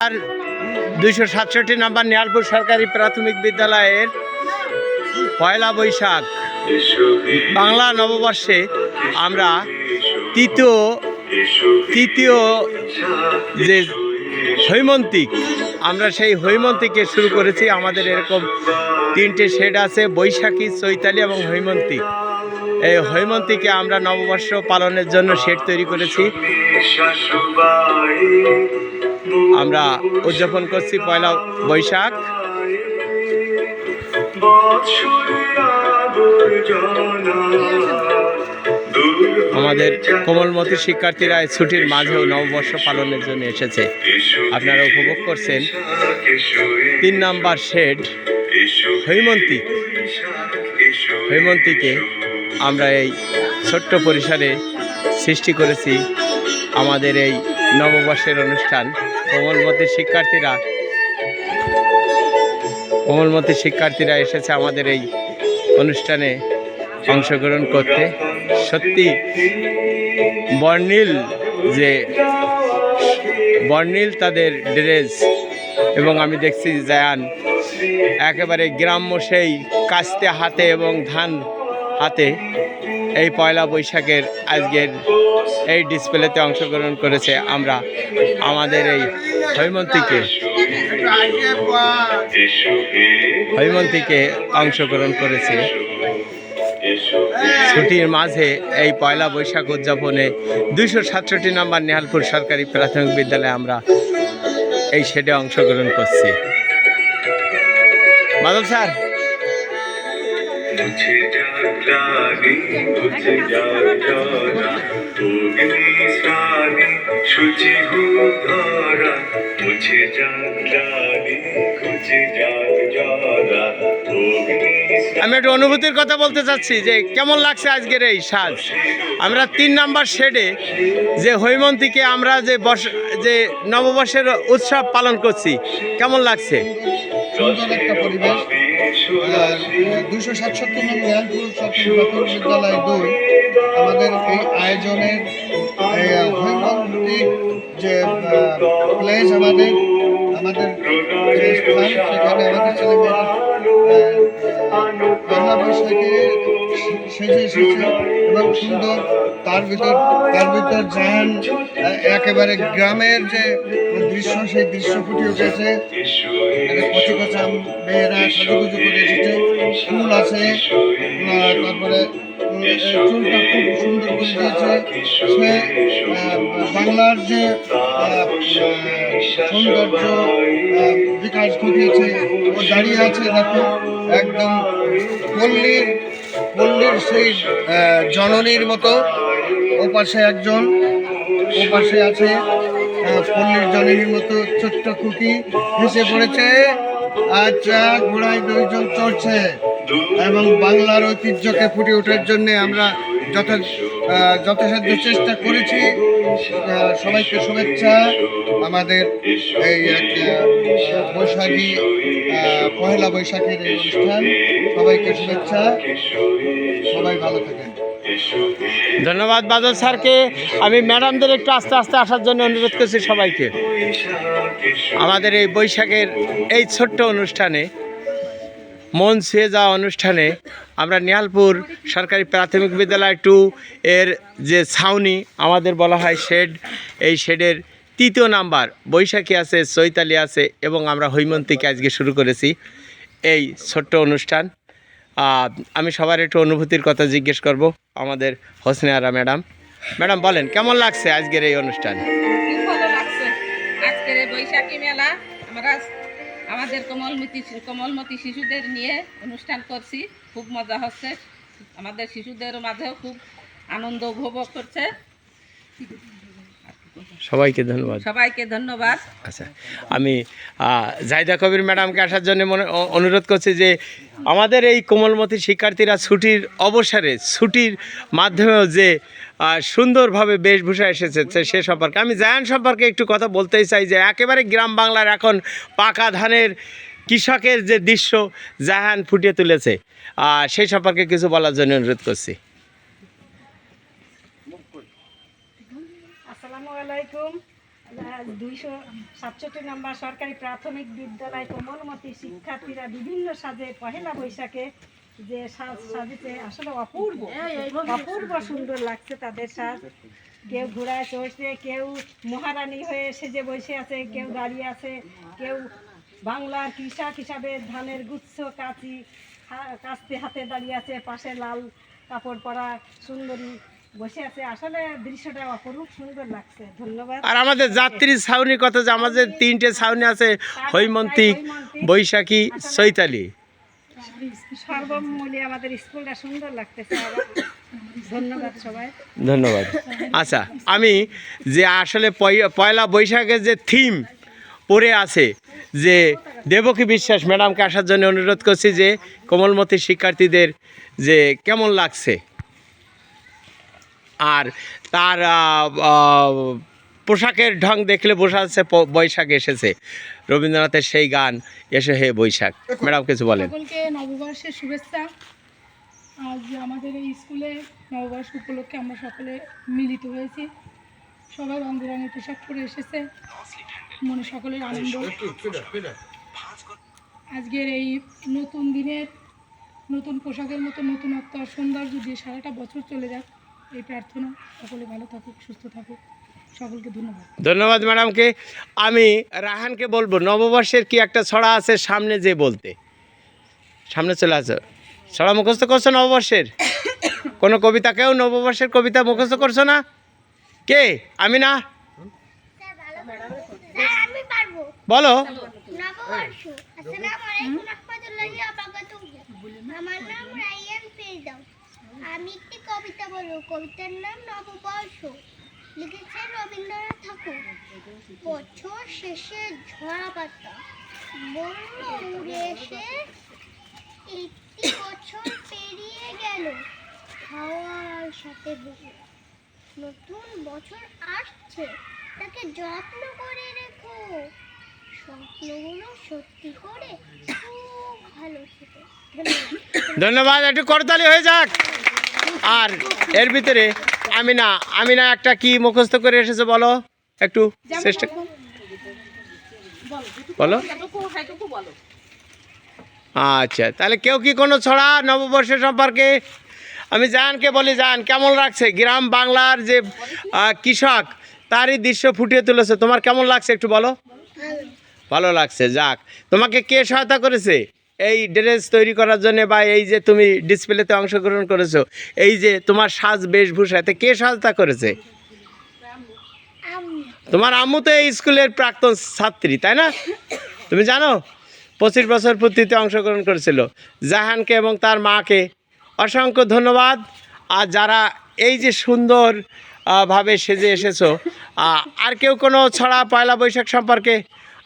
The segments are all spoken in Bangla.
আর 267 নম্বর নিহালপুর সরকারি প্রাথমিক বিদ্যালয়ের পয়লা বৈশাখ বাংলা নববর্ষে আমরা তৃতীয় যে হৈমন্তিক, আমরা সেই হৈমন্তিকে শুরু করেছি। আমাদের এরকম 3টে শেড আছে, বৈশাখী, চৈতালি এবং হৈমন্তিক। এই হৈমন্তিকে আমরা নববর্ষ পালনের জন্য শেড তৈরি করেছি। আমরা উদযাপন করছি পয়লা বৈশাখ। আমাদের কোমলমতি শিক্ষার্থীরা ছুটির মাঝেও নববর্ষ পালনের জন্য এসেছে। আপনারা উপভোগ করছেন 3 নম্বর শেড হৈমন্তিক। হৈমন্তিকে আমরা এই ছোট্ট পরিসরে সৃষ্টি করেছি আমাদের এই নববর্ষের অনুষ্ঠান। কোমলমতি শিক্ষার্থীরা এসেছে আমাদের এই অনুষ্ঠানে অংশগ্রহণ করতে। সত্যি বর্ণিল তাদের ড্রেস, এবং আমি দেখছি জায়ান একেবারে গ্রাম্য সেই কাস্তে হাতে এবং ধান হাতে এই পয়লা বৈশাখের আজকের এই ডিসপ্লেতে অংশগ্রহণ করেছে। আমরা আমাদের এই হৈমন্তিকে অংশগ্রহণ করেছে। ছুটির মাঝে এই পয়লা বৈশাখ উদযাপনে 267 নম্বর নিহালপুর সরকারি প্রাথমিক বিদ্যালয়ে আমরা এই শেডে অংশগ্রহণ করছি। বাদল স্যার, আমি একটু অনুভূতির কথা বলতে চাচ্ছি যে কেমন লাগছে আজকের এই সাজ। আমরা 3 নম্বর শেডে যে হৈমন্তিকে আমরা যে নববর্ষের উৎসব পালন করছি, কেমন লাগছে? সুন্দর একটা পরিবেশ। 267 নম্বর নিহালপুর সরকারি প্রাথমিক বিদ্যালয় 2 আমাদের এই আয়োজনের হৈমন্তিক যে প্লেস আমাদের স্থান, সেখানে আমাদের ছেলেমেয়েরা পয়লা বৈশাখে সেজে এসেছে এবং সুন্দর। তার ভিতর জায়ান একেবারে গ্রামের যে দৃশ্য, সেই দৃশ্য ফুটে উঠেছে। কচি কচা মেয়েরা সাজুগুজু করে এসেছে, ফুল আছে, তারপরে চুলটা খুব সুন্দর করে দিয়েছে। সে বাংলার যে সৌন্দর্য বিকাশ ঘটিয়েছে, ও দাঁড়িয়ে আছে। দেখো, একদম পল্লীর সেই জননীর মতো। ওপাশে একজন, ওপাশে আছে পল্লীর জননীর মতো ছোট্ট খুকি হেসে পড়েছে। আচ্ছা, ঘোড়ায় 2 জন চড়ছে। এবং বাংলার ঐতিহ্যকে ফুটে ওঠার জন্য আমরা যথাসাধ্য চেষ্টা করেছি। সবাইকে শুভেচ্ছা। আমাদের এই বৈশাখী পয়লা বৈশাখের এই অনুষ্ঠান, সবাইকে শুভেচ্ছা। সবাই ভালো থাকেন। ধন্যবাদ বাদল স্যারকে। আমি ম্যাডামদের একটু আস্তে আস্তে আসার জন্য অনুরোধ করছি সবাইকে। আমাদের এই বৈশাখের এই ছোট্ট অনুষ্ঠানে, মন ছুঁয়ে যাওয়া অনুষ্ঠানে, আমরা নিহালপুর সরকারি প্রাথমিক বিদ্যালয় 2 এর যে ছাউনি আমাদের বলা হয় শেড, এই শেডের 3য় নাম্বার বৈশাখী আছে, চৈতালি আছে, এবং আমরা হৈমন্তিকে আজকে শুরু করেছি এই ছোট্ট অনুষ্ঠান। আমি সবার একটু অনুভূতির কথা জিজ্ঞেস করব আমাদের হোসনে আরা ম্যাডাম। ম্যাডাম বলেন, কেমন লাগছে আজকের এই অনুষ্ঠান? খুব ভালো লাগছে। আজকের এই বৈশাখী মেলা আমরা আমাদের কোমলমতি শিশুদের নিয়ে অনুষ্ঠান করছি। খুব মজা হচ্ছে, আমাদের শিশুদের মাঝেও খুব আনন্দ উপভোগ করছে। সবাইকে ধন্যবাদ। আচ্ছা, আমি জাহিদা কবির ম্যাডামকে আসার জন্য অনুরোধ করছি যে আমাদের এই কোমলমতি শিক্ষার্থীরা ছুটির অবসরে, ছুটির মাধ্যমেও যে সুন্দরভাবে বেশভূষা এসেছে সে সম্পর্কে আমি জায়ান সম্পর্কে একটু কথা বলতেই চাই। যে একেবারে গ্রাম বাংলার এখন পাকা ধানের কৃষকের যে দৃশ্য জায়ান ফুটিয়ে তুলেছে, সেই সম্পর্কে কিছু বলার জন্য অনুরোধ করছি। আসসালামু আলাইকুম। আজ 267 নম্বর সরকারি প্রাথমিক বিদ্যালয় কোমলমতি শিক্ষার্থীরা বিভিন্ন সাজে পহেলা বৈশাখে যে সাজ সাজেছে আসলে অপূর্ব অপূর্ব সুন্দর লাগছে তাদের সাজ। কেউ ঘোড়ায় চড়ছে, কেউ মহারানী হয়ে সেজে বসে আছে, কেউ দাঁড়িয়ে আছে, কেউ বাংলার কৃষক হিসাবে ধানের গুচ্ছ কাস্তে হাতে দাঁড়িয়ে আছে, পাশে লাল কাপড় পরা সুন্দরী বসে আছে। আসলে দৃশ্যটা অপরূপ সুন্দর লাগছে। ধন্যবাদ। আর আমাদের যাত্রী ছাউনি কত, যে আমাদের 3টে ছাউনি আছে, হৈমন্তিক, বৈশাখী, চৈতালি। সর্বমূল্যে আমাদের স্কুলটা সুন্দর লাগতেছে। ধন্যবাদ সবাই। ধন্যবাদ। আচ্ছা, আমি যে আসলে পয়লা বৈশাখের যে থিম পড়ে আছে, যে দেবকী বিশ্বাস ম্যাডামকে আসার জন্য অনুরোধ করছি, যে কোমলমতি শিক্ষার্থীদের যে কেমন লাগছে, আর তার পোশাকের ঢং দেখলে বোঝা যাচ্ছে বৈশাখ এসেছে। রবীন্দ্রনাথের সেই গান এসে হে বৈশাখ। ম্যাডাম কিছু বলেন। সকলকে নববর্ষের শুভেচ্ছা। আজ আমাদের এই স্কুলে নববর্ষ উপলক্ষে আমরা সকলে মিলিত হয়েছি। সবাই রঙ বেরঙের পোশাক পরে এসেছে, মনে সকলের আনন্দ। আজকের এই নতুন দিনের নতুন পোশাকের মতো নতুনত্ব আর সৌন্দর্য দিয়ে সারাটা বছর চলে যাক, এই প্রার্থনা। সকলে ভালো থাকুক, সুস্থ থাকুক। সকলকে ধন্যবাদ। ধন্যবাদ ম্যাডামকে। আমি রাহানকে বলবো, নববর্ষের কি একটা ছড়া আছে সামনে, যে বলতে সামনে চলে আসো। ছড়া মুখস্থ করছো নববর্ষের? কোনো কবিতা, কেউ নববর্ষের কবিতা মুখস্থ করছো না? কে? আমি না, বলো। নববর্ষ। আসসালামু আলাইকুম রাহমাতুল্লাহি ওয়া বারাকাতুহু। আমার নাম রাইয়ান ফেরদাউস। আমি একটি কবিতা বলবো। কবিতার নাম নববর্ষ। লিখেছেন রবীন্দ্রনাথ ঠাকুর। বছর শেষে ঝরা পাতা বন্য উড়ে এসে একটি বছর পেরিয়ে গেল হাওয়ার সাথে বয়ে। নতুন বছর আসছে, তাকে যত্ন করে রেখো। স্বপ্নগুলো সত্যি করে খুব ভালো থেকো। ধন্যবাদ। একটু করতালি হয়ে যাক। আর এর ভিতরে আমি না একটা কি মুখস্থ করে এসেছে, বলো একটু চেষ্টা বলো। আচ্ছা, তাহলে কেউ কি কোনো ছড়া নববর্ষের সম্পর্কে? আমি জাহানকে বলি, জাহান কেমন লাগছে? গ্রাম বাংলার যে কৃষক, তারই দৃশ্য ফুটিয়ে তুলেছে, তোমার কেমন লাগছে একটু বলো। ভালো লাগছে। যাক, তোমাকে কে সহায়তা করেছে এই ড্রেস তৈরি করার জন্য, বা এই যে তুমি ডিসপ্লেতে অংশগ্রহণ করেছো, এই যে তোমার সাজ বেশভূষা, এতে কে সহায়তা করেছে? তোমার আম্মু তো এই স্কুলের প্রাক্তন ছাত্রী, তাই না? তুমি জানো 25 বছর পূর্তিতে অংশগ্রহণ করেছিল। জাহানকে এবং তার মাকে অসংখ্য ধন্যবাদ। আর যারা এই যে সুন্দর ভাবে সেজে এসেছো, আর কেউ কোনো ছড়া পয়লা বৈশাখ সম্পর্কে?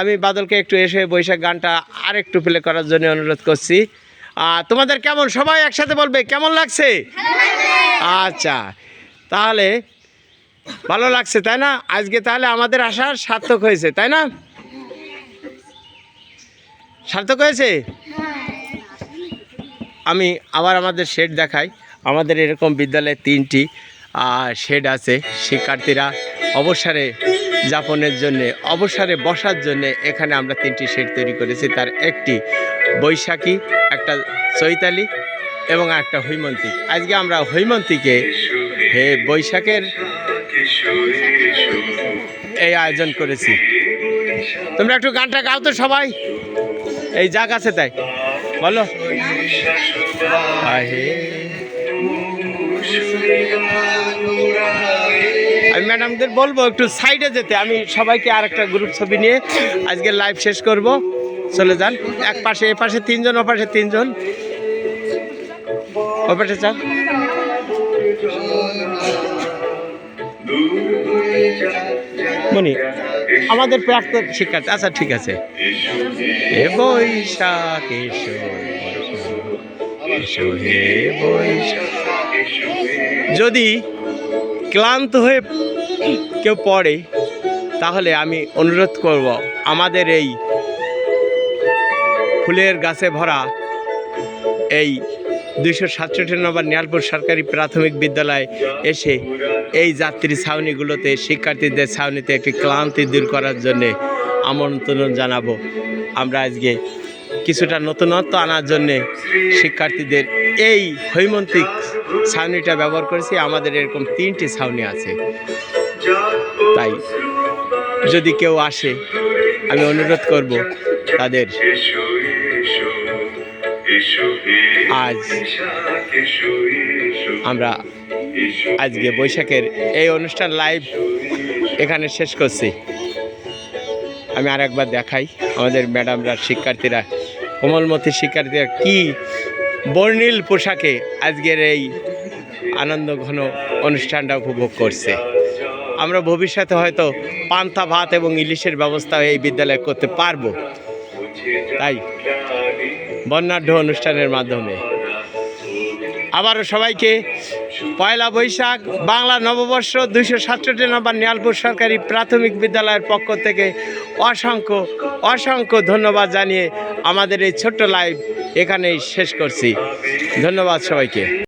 আমি বাদলকে একটু এসে বৈশাখ গানটা আর একটু প্লে করার জন্য অনুরোধ করছি। তোমাদের কেমন, সবাই একসাথে বলবে কেমন লাগছে? আচ্ছা, তাহলে ভালো লাগছে, তাই না? আজকে তাহলে আমাদের আসার সার্থক হয়েছে, তাই না? সার্থক হয়েছে। আমি আবার আমাদের শেড দেখাই। আমাদের এরকম বিদ্যালয়ে 3টি শেড আছে। শিক্ষার্থীরা অবসরে যাপনের জন্যে, অবসরে বসার জন্যে এখানে আমরা 3টি শেড তৈরি করেছি। তার একটি বৈশাখী, একটা চৈতালি এবং একটা হৈমন্তিক। আজকে আমরা হৈমন্তিকে হে বৈশাখের এই আয়োজন করেছি। তোমরা একটু গানটা গাও তো সবাই, এই যাক আছে তাই বলো। আমি ম্যাডামদের বলবো একটু সাইডে যেতে। আমি সবাইকে আর একটা গ্রুপ ছবি নিয়ে আজকে লাইভ শেষ করব। চলে যান এক পাশে, এ পাশে 3 জন, ও পাশে 3 জন, ও পাশে 4। মনি আমাদের প্রাক্তন শিক্ষার্থী। আচ্ছা ঠিক আছে। এ বৈশাখ এসো, এসো হে বৈশাখ। যদি ক্লান্ত হয়ে কেউ পড়ে, তাহলে আমি অনুরোধ করব, আমাদের এই ফুলের গাছে ভরা এই 267 নম্বর নিয়ালপুর সরকারি প্রাথমিক বিদ্যালয়ে এসে এই যাত্রী ছাউনিগুলোতে শিক্ষার্থীদের ছাউনিতে একটি ক্লান্তি দূর করার জন্যে আমন্ত্রণ জানাবো। আমরা আজকে কিছুটা নতুনত্ব আনার জন্যে শিক্ষার্থীদের এই হৈমন্তিক ছাউনিটা ব্যবহার করেছি। আমাদের এরকম 3টি ছাউনি আছে, তাই যদি কেউ আসে আমি অনুরোধ করব তাদের আজ আমরা আজকে বৈশাখের এই অনুষ্ঠান লাইভ এখানে শেষ করছি। আমি আর একবার দেখাই আমাদের ম্যাডামরা শিক্ষার্থীরা কোমলমতি শিক্ষার্থীরা কি বর্ণিল পোশাকে আজকের এই আনন্দ ঘন অনুষ্ঠানটা উপভোগ করছে। আমরা ভবিষ্যতে হয়তো পান্তা ভাত এবং ইলিশের ব্যবস্থা এই বিদ্যালয়ে করতে পারবো, তাই বর্ণাঢ্য অনুষ্ঠানের মাধ্যমে আবারও সবাইকে পয়লা বৈশাখ বাংলা নববর্ষ 267 নম্বর নিয়ালপুর সরকারি প্রাথমিক বিদ্যালয়ের পক্ষ থেকে অসংখ্য অসংখ্য ধন্যবাদ জানিয়ে আমাদের এই ছোট্ট লাইভ এখানেই শেষ করছি। ধন্যবাদ সবাইকে।